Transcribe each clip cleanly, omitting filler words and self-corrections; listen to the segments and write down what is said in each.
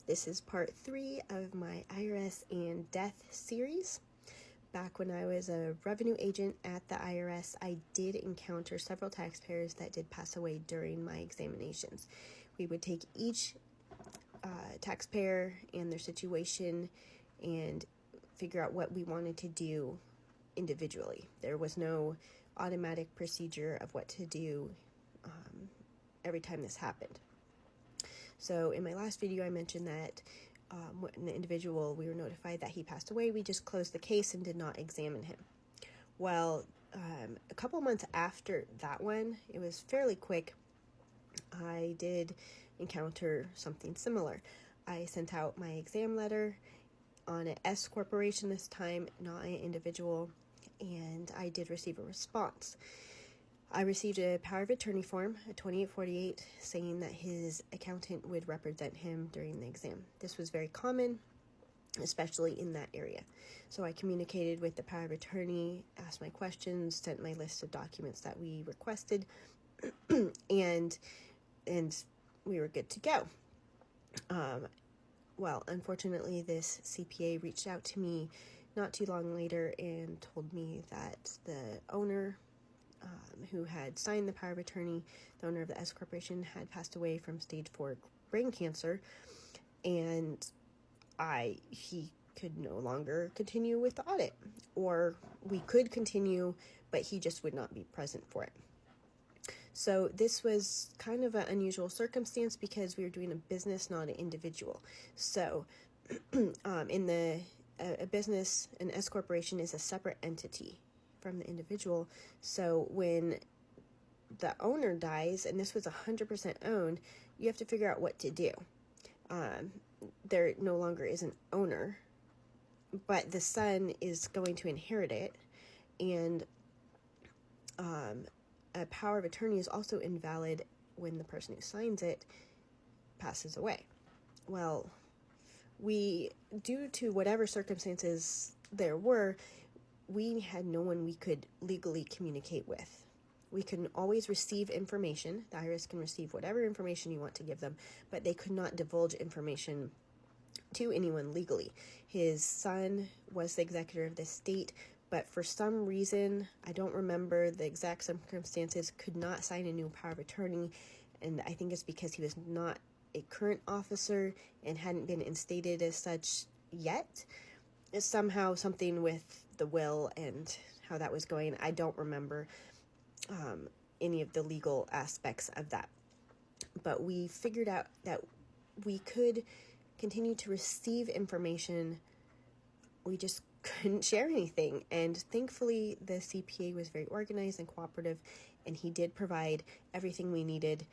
This is part 3 of my IRS and Death series. Back when I was a revenue agent at the IRS, I did encounter several taxpayers that did pass away during my examinations. We would take each taxpayer and their situation and figure out what we wanted to do individually. There was no automatic procedure of what to do every time this happened. So in my last video, I mentioned that when the individual, we were notified that he passed away, we just closed the case and did not examine him. Well, a couple months after that one, it was fairly quick, I did encounter something similar. I sent out my exam letter on an S corporation this time, not an individual, and I did receive a response. I received a power of attorney form, a 2848, saying that his accountant would represent him during the exam. This was very common, especially in that area. So I communicated with the power of attorney, asked my questions, sent my list of documents that we requested, and we were good to go. Well, unfortunately, this CPA reached out to me not too long later and told me that the owner who had signed the power of attorney, the owner of the S Corporation, had passed away from stage 4 brain cancer, and he could no longer continue with the audit, or we could continue, but he just would not be present for it. So this was kind of an unusual circumstance because we were doing a business, not an individual. So in a business, an S Corporation is a separate entity from the individual. So when the owner dies, and this was 100% owned, you have to figure out what to do. There no longer is an owner, but the son is going to inherit it, and a power of attorney is also invalid when the person who signs it passes away. Well, due to whatever circumstances there were, we had no one we could legally communicate with. We can always receive information. The IRS can receive whatever information you want to give them, but they could not divulge information to anyone legally. His son was the executor of the estate, but for some reason, I don't remember the exact circumstances, could not sign a new power of attorney, and I think it's because he was not a current officer and hadn't been instated as such yet. It's somehow something with the will and how that was going. I don't remember any of the legal aspects of that. But we figured out that we could continue to receive information. We just couldn't share anything. And thankfully, the CPA was very organized and cooperative, and he did provide everything we needed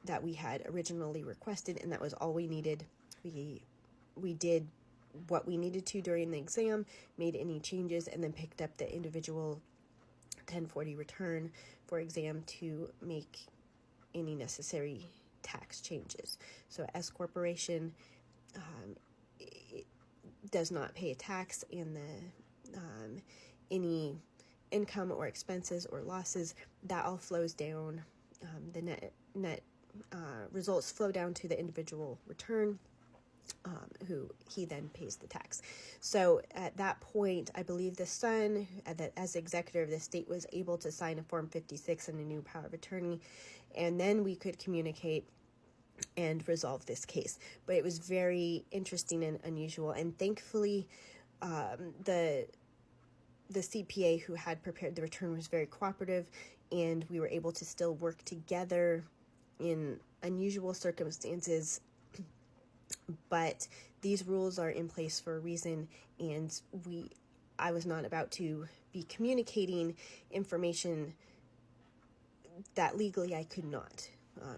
that we had originally requested, and that was all we needed. We did what we needed to during the exam, made any changes, and then picked up the individual 1040 return for exam to make any necessary tax changes. So S Corporation, it does not pay a tax, and any income or expenses or losses, that all flows down. The net results flow down to the individual return, who he then pays the tax. So at that point, I believe the son, as executor of the estate, was able to sign a Form 56 and a new power of attorney, and then we could communicate and resolve this case. But it was very interesting and unusual, and thankfully the CPA who had prepared the return was very cooperative, and we were able to still work together in unusual circumstances. But these rules are in place for a reason, and I was not about to be communicating information that legally I could not.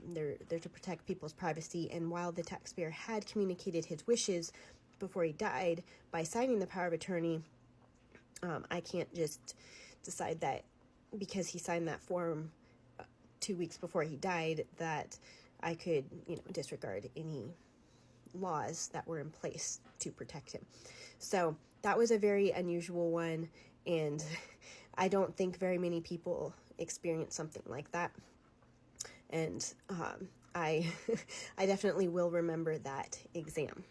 They're to protect people's privacy, and while the taxpayer had communicated his wishes before he died by signing the power of attorney, I can't just decide that because he signed that form 2 weeks before he died that I could, disregard any laws that were in place to protect him. So that was a very unusual one, and I don't think very many people experience something like that. And I I definitely will remember that exam.